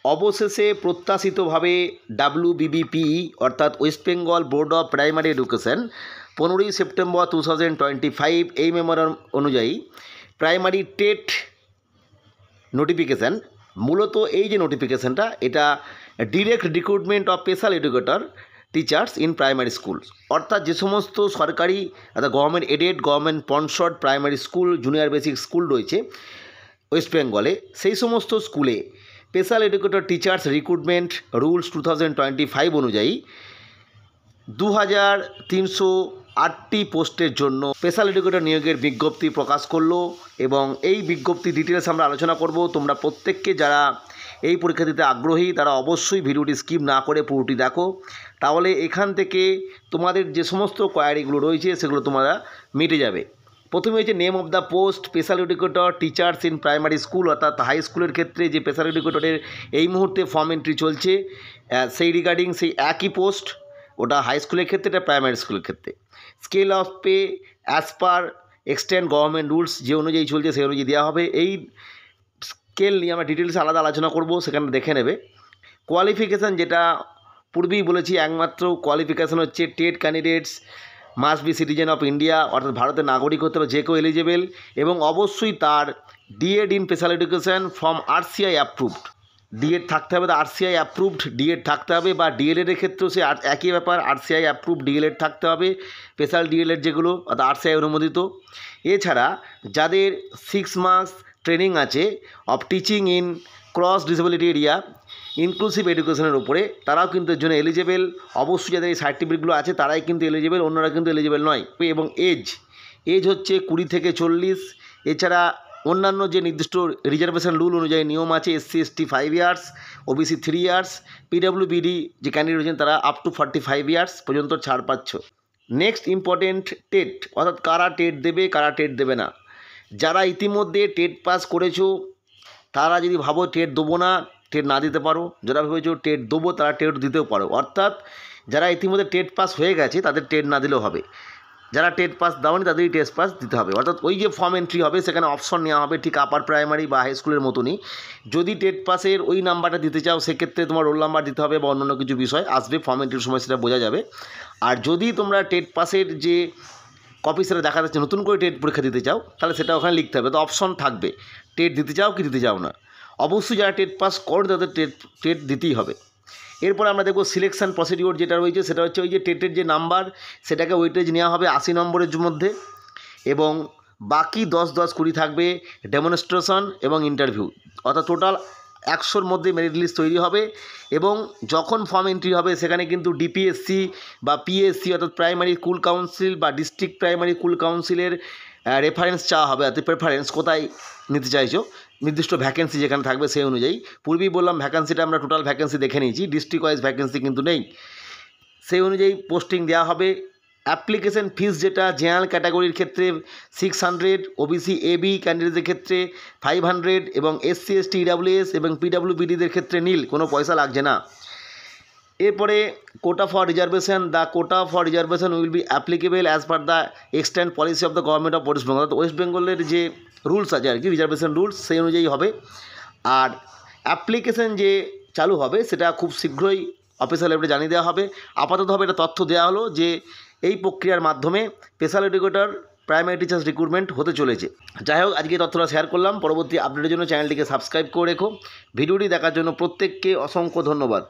অবশেষে প্রত্যাশিতভাবে WBBPE অর্থাৎ West Bengal Board of Primary Education 15ই সেপ্টেম্বর 2025 এই মেমোরান্ডাম অনুযায়ী প্রাইমারি টেট নোটিফিকেশান, মূলত এই যে নোটিফিকেশানটা, এটা direct recruitment of special educator teachers in primary school, অর্থাৎ যে সমস্ত সরকারি অর্থাৎ government aided, government sponsored primary school, junior basic school রয়েছে ওয়েস্ট বেঙ্গলে, সেই সমস্ত স্কুলে special educator teachers recruitment rules 2025 অনুযায়ী 2308টি পোস্টের জন্য স্পেশাল এডুকেটর নিয়োগের বিজ্ঞপ্তি প্রকাশ করলো। এবং এই বিজ্ঞপ্তি ডিটেলস আমরা আলোচনা করব। তোমরা প্রত্যেককে যারা এই পরীক্ষা দিতে আগ্রহী তারা অবশ্যই ভিডিওটি স্কিপ না করে পুরোটি দেখো, তাহলে এখান থেকে তোমাদের যে সমস্ত কোয়ারিগুলো রয়েছে সেগুলো তোমরা মিটে যাবে। প্রথমে হচ্ছে name of the post special educator teachers in primary school, অর্থাৎ হাই স্কুলের ক্ষেত্রে যে স্পেশাল এডুকেটরের এই মুহূর্তে ফর্ম এন্ট্রি চলছে, সেই রিগার্ডিং সেই একই পোস্ট, ওটা হাই স্কুলের ক্ষেত্রে, এটা প্রাইমারি স্কুলের ক্ষেত্রে। Scale of pay as per extend government rules যে অনুযায়ী চলছে সেই অনুযায়ী দেওয়া হবে। এই স্কেল নিয়ে আমরা ডিটেলস আলাদা আলোচনা করব, সেখানে দেখে নেবে। কোয়ালিফিকেশান, যেটা পূর্বেই বলেছি, একমাত্র কোয়ালিফিকেশান হচ্ছে TET candidates must be citizen of India, অর্থাৎ ভারতের নাগরিক হতে হবে যে কেউ এলিজেবল, এবং অবশ্যই তার DEd in special education from RCI approved, DEd থাকতে হবে, RCI অ্যাপ্রুভড ডিএড থাকতে হবে, বা ডিএলএডের ক্ষেত্রেও সে একই ব্যাপার, RCI অ্যাপ্রুভড ডিএলএড থাকতে হবে, স্পেশাল ডিএলএড যেগুলো অর্থাৎ RCI অনুমোদিত। এছাড়া যাদের 6 মান্থস ট্রেনিং আছে of teaching in cross disability area inclusive এডুকেশনের উপরে, তারাও কিন্তু এর জন্য এলিজেবল। অবশ্যই যাদের এই সার্টিফিকেটগুলো আছে তারাই কিন্তু এলিজেবল, অন্যরা কিন্তু এলিজেবল নয়। এবং এজ হচ্ছে 20 থেকে 40। এছাড়া অন্যান্য যে নির্দিষ্ট রিজার্ভেশন রুল অনুযায়ী নিয়ম আছে, SC ST 5 years, OBC 3 years, PWBD যে ক্যান্ডিডেট রয়েছেন তারা আপ টু 45 ইয়ার্স পর্যন্ত ছাড় পাচ্ছ। নেক্সট ইম্পর্টেন্ট টেট, অর্থাৎ কারা টেট দেবে কারা টেট দেবে না। যারা ইতিমধ্যে টেট পাস করেছো তারা যদি ভাবো টেট দেবো না, টেট না দিতে পারো। যারা ভেবেছো টেট দেবো তারা টেট দিতেও পারো। অর্থাৎ যারা ইতিমধ্যে টেট পাস হয়ে গেছে তাদের টেট না দিলেও হবে, যারা টেট পাস দাওনি তাদেরই টেস্ট পাস দিতে হবে। অর্থাৎ ওই যে ফর্ম এন্ট্রি হবে সেখানে অপশন নেওয়া হবে ঠিক আপার প্রাইমারি বা হাই স্কুলের মতনই। যদি টেট পাসের ওই নাম্বারটা দিতে চাও সেক্ষেত্রে তোমার রোল নাম্বার দিতে হবে বা অন্যান্য কিছু বিষয় আসবে ফর্ম এন্ট্রির সময়, সেটা বোঝা যাবে। আর যদি তোমরা টেট পাসের যে কপি সেটা দেখা যাচ্ছে নতুন করে টেট পরীক্ষা দিতে চাও তাহলে সেটা ওখানে লিখতে হবে, তো অপশন থাকবে টেট দিতে চাও কি দিতে চাও না। অবশ্যই যারা টেট পাস করে তাদের টেট দিতেই হবে। এরপর আমরা দেখব সিলেকশান প্রসিডিওর যেটা রয়েছে, সেটা হচ্ছে ওই যে টেটের যে নাম্বার সেটাকে ওয়েটেজ নেওয়া হবে 80 নম্বরের মধ্যে, এবং বাকি 10, 20, 20 থাকবে ডেমনস্ট্রেশন এবং ইন্টারভিউ, অর্থাৎ টোটাল 100-র মধ্যে মেরিট লিস্ট তৈরি হবে। এবং যখন ফর্ম এন্ট্রি হবে সেখানে কিন্তু DPSC বা PSC অর্থাৎ প্রাইমারি স্কুল কাউন্সিল বা ডিস্ট্রিক্ট প্রাইমারি স্কুল কাউন্সিলের রেফারেন্স চাওয়া হবে, অর্থাৎ প্রেফারেন্স কোথায় নিতে চাইছো, নির্দিষ্ট ভ্যাকেন্সি যেখানে থাকবে সেই অনুযায়ী। পূর্বেই বললাম ভ্যাকেন্সিটা আমরা টোটাল ভ্যাকেন্সি দেখে নিয়েছি, ডিস্ট্রিক্ট ওয়াইজ ভ্যাকেন্সি কিন্তু নেই, সেই অনুযায়ী পোস্টিং দেওয়া হবে। অ্যাপ্লিকেশন ফিস যেটা জেনারেল ক্যাটাগরির ক্ষেত্রে 600, OBC AB ক্যান্ডিডেটদের ক্ষেত্রে 500, এবং SC ST EWS এবং PWBDদের ক্ষেত্রে নীল, কোনো পয়সা লাগছে না। এরপরে quota for reservation, the quota for reservation will be applicable as per the extend policy of the government of West Bengal, অর্থাৎ ওয়েস্ট বেঙ্গলের যে রুলস আছে আর কি রিজার্ভেশন রুলস সেই অনুযায়ী হবে। আর অ্যাপ্লিকেশন যে চালু হবে সেটা খুব শীঘ্রই অফিসিয়াল লেভেলে জানিয়ে দেওয়া হবে। আপাততভাবে এটা তথ্য দেওয়া হলো যে এই প্রক্রিয়ার মাধ্যমে special educator primary teachers recruitment হতে চলেছে। যাই হোক, আজকে তথ্যটা শেয়ার করলাম। পরবর্তী আপডেটের জন্য চ্যানেলটিকে সাবস্ক্রাইব করে রেখো। ভিডিওটি দেখার জন্য প্রত্যেককে অসংখ্য ধন্যবাদ।